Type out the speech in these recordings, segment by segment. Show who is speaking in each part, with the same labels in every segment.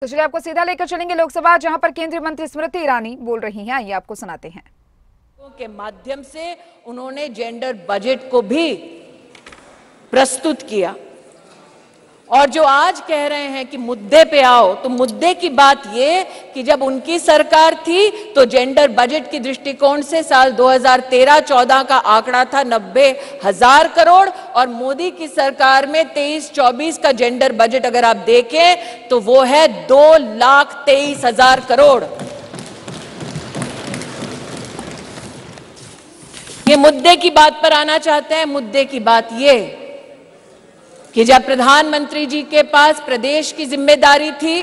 Speaker 1: तो चलिए आपको सीधा लेकर चलेंगे लोकसभा, जहां पर केंद्रीय मंत्री स्मृति ईरानी बोल रही हैं। आइए आपको सुनाते हैं।
Speaker 2: के माध्यम से उन्होंने जेंडर बजट को भी प्रस्तुत किया और जो आज कह रहे हैं कि मुद्दे पे आओ, तो मुद्दे की बात ये कि जब उनकी सरकार थी तो जेंडर बजट की दृष्टिकोण से साल 2013-14 का आंकड़ा था 90,000 करोड़ और मोदी की सरकार में 23-24 का जेंडर बजट अगर आप देखें तो वो है 2,23,000 करोड़। ये मुद्दे की बात पर आना चाहते हैं। मुद्दे की बात ये कि जब प्रधानमंत्री जी के पास प्रदेश की जिम्मेदारी थी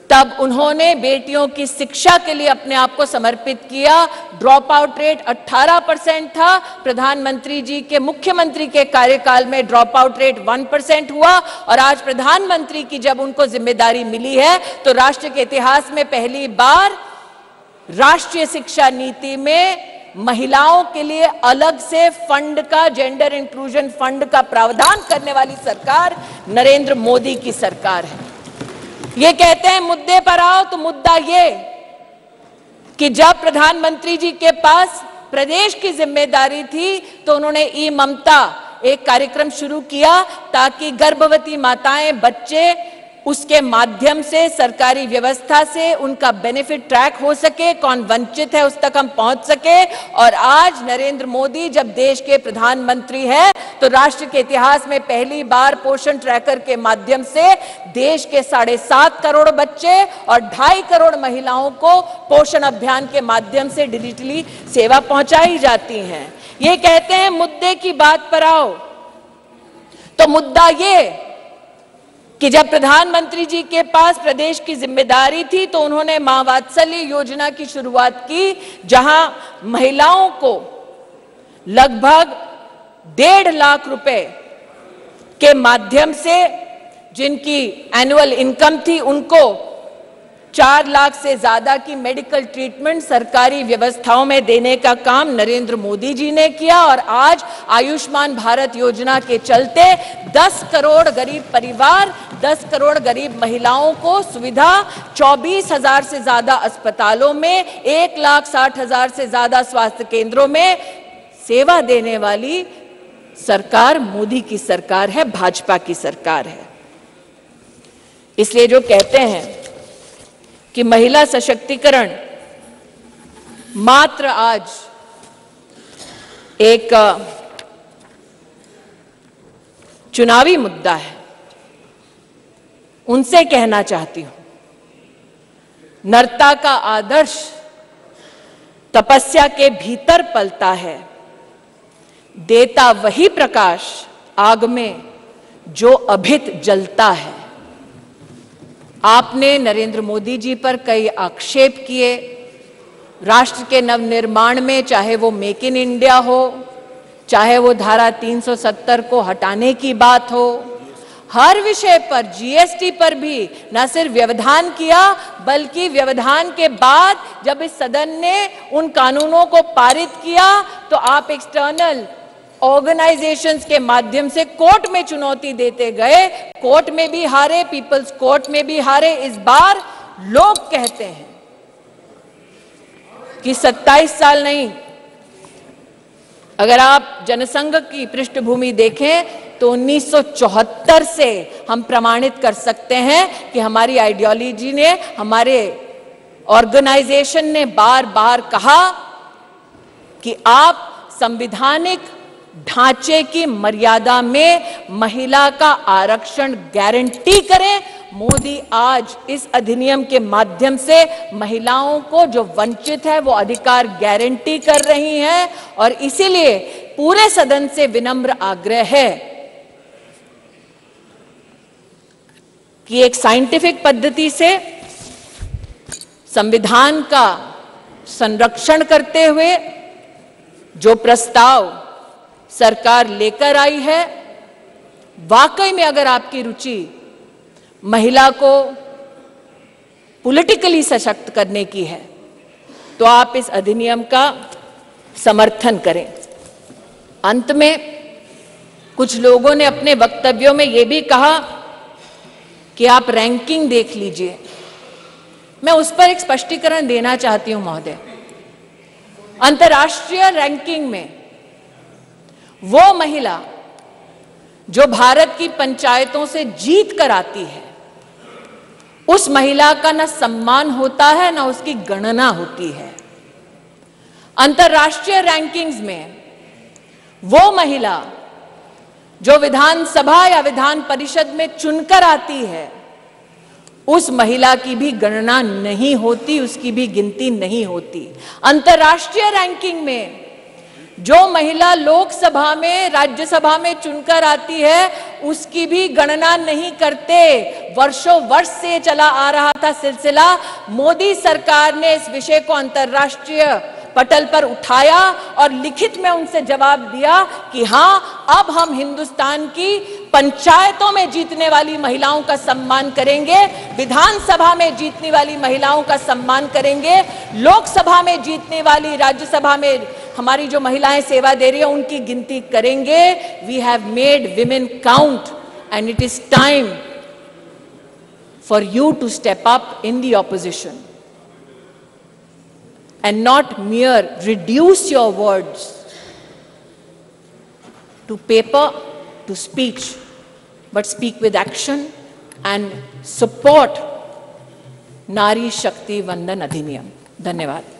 Speaker 2: तब उन्होंने बेटियों की शिक्षा के लिए अपने आप को समर्पित किया। ड्रॉप आउट रेट 18% था। प्रधानमंत्री जी के मुख्यमंत्री के कार्यकाल में ड्रॉप आउट रेट 1% हुआ और आज प्रधानमंत्री की जब उनको जिम्मेदारी मिली है तो राष्ट्र के इतिहास में पहली बार राष्ट्रीय शिक्षा नीति में महिलाओं के लिए अलग से फंड का, जेंडर इंक्लूजन फंड का प्रावधान करने वाली सरकार नरेंद्र मोदी की सरकार है। ये कहते हैं मुद्दे पर आओ, तो मुद्दा ये कि जब प्रधानमंत्री जी के पास प्रदेश की जिम्मेदारी थी तो उन्होंने ई ममता एक कार्यक्रम शुरू किया ताकि गर्भवती माताएं, बच्चे उसके माध्यम से सरकारी व्यवस्था से उनका बेनिफिट ट्रैक हो सके, कौन वंचित है उस तक हम पहुंच सके। और आज नरेंद्र मोदी जब देश के प्रधानमंत्री हैं तो राष्ट्र के इतिहास में पहली बार पोषण ट्रैकर के माध्यम से देश के 7.5 करोड़ बच्चे और 2.5 करोड़ महिलाओं को पोषण अभियान के माध्यम से डिजिटली सेवा पहुंचाई जाती है। ये कहते हैं मुद्दे की बात पर आओ, तो मुद्दा ये कि जब प्रधानमंत्री जी के पास प्रदेश की जिम्मेदारी थी तो उन्होंने मां वात्सल्य योजना की शुरुआत की, जहां महिलाओं को लगभग 1.5 लाख रुपए के माध्यम से जिनकी एनुअल इनकम थी उनको 4 लाख से ज्यादा की मेडिकल ट्रीटमेंट सरकारी व्यवस्थाओं में देने का काम नरेंद्र मोदी जी ने किया। और आज आयुष्मान भारत योजना के चलते 10 करोड़ गरीब परिवार, 10 करोड़ गरीब महिलाओं को सुविधा, 24,000 से ज्यादा अस्पतालों में, 1,60,000 से ज्यादा स्वास्थ्य केंद्रों में सेवा देने वाली सरकार मोदी की सरकार है, भाजपा की सरकार है। इसलिए जो कहते हैं कि महिला सशक्तिकरण मात्र आज एक चुनावी मुद्दा है, उनसे कहना चाहती हूं, नरता का आदर्श तपस्या के भीतर पलता है, देता वही प्रकाश आग में जो अभित जलता है। आपने नरेंद्र मोदी जी पर कई आक्षेप किए राष्ट्र के नवनिर्माण में, चाहे वो मेक इन इंडिया हो, चाहे वो धारा 370 को हटाने की बात हो, हर विषय पर, जीएसटी पर भी न सिर्फ व्यवधान किया बल्कि व्यवधान के बाद जब इस सदन ने उन कानूनों को पारित किया तो आप एक्सटर्नल ऑर्गेनाइजेशंस के माध्यम से कोर्ट में चुनौती देते गए। कोर्ट में भी हारे, पीपल्स कोर्ट में भी हारे। इस बार लोग कहते हैं कि 27 साल नहीं, अगर आप जनसंघ की पृष्ठभूमि देखें तो 1974 से हम प्रमाणित कर सकते हैं कि हमारी आइडियोलॉजी ने, हमारे ऑर्गेनाइजेशन ने बार बार कहा कि आप संवैधानिक ढांचे की मर्यादा में महिला का आरक्षण गारंटी करें। मोदी आज इस अधिनियम के माध्यम से महिलाओं को जो वंचित है वो अधिकार गारंटी कर रही हैं और इसीलिए पूरे सदन से विनम्र आग्रह है कि एक साइंटिफिक पद्धति से संविधान का संरक्षण करते हुए जो प्रस्ताव सरकार लेकर आई है, वाकई में अगर आपकी रुचि महिला को पॉलिटिकली सशक्त करने की है तो आप इस अधिनियम का समर्थन करें। अंत में कुछ लोगों ने अपने वक्तव्यों में यह भी कहा कि आप रैंकिंग देख लीजिए। मैं उस पर एक स्पष्टीकरण देना चाहती हूं महोदय। अंतर्राष्ट्रीय रैंकिंग में वो महिला जो भारत की पंचायतों से जीत कर आती है, उस महिला का न सम्मान होता है न उसकी गणना होती है। अंतर्राष्ट्रीय रैंकिंग्स में वो महिला जो विधानसभा या विधान परिषद में चुनकर आती है, उस महिला की भी गणना नहीं होती, उसकी भी गिनती नहीं होती। अंतर्राष्ट्रीय रैंकिंग में जो महिला लोकसभा में, राज्यसभा में चुनकर आती है, उसकी भी गणना नहीं करते। वर्षों वर्ष से चला आ रहा था सिलसिला। मोदी सरकार ने इस विषय को अंतर्राष्ट्रीय पटल पर उठाया और लिखित में उनसे जवाब दिया कि हां, अब हम हिंदुस्तान की पंचायतों में जीतने वाली महिलाओं का सम्मान करेंगे, विधानसभा में जीतने वाली महिलाओं का सम्मान करेंगे, लोकसभा में जीतने वाली, राज्यसभा में हमारी जो महिलाएं सेवा दे रही है उनकी गिनती करेंगे। We have made women count and it is time for you to step up in the opposition and not mere reduce your words to paper, to speech, but speak with action and support Nari Shakti Vandan Adhiniyam. धन्यवाद।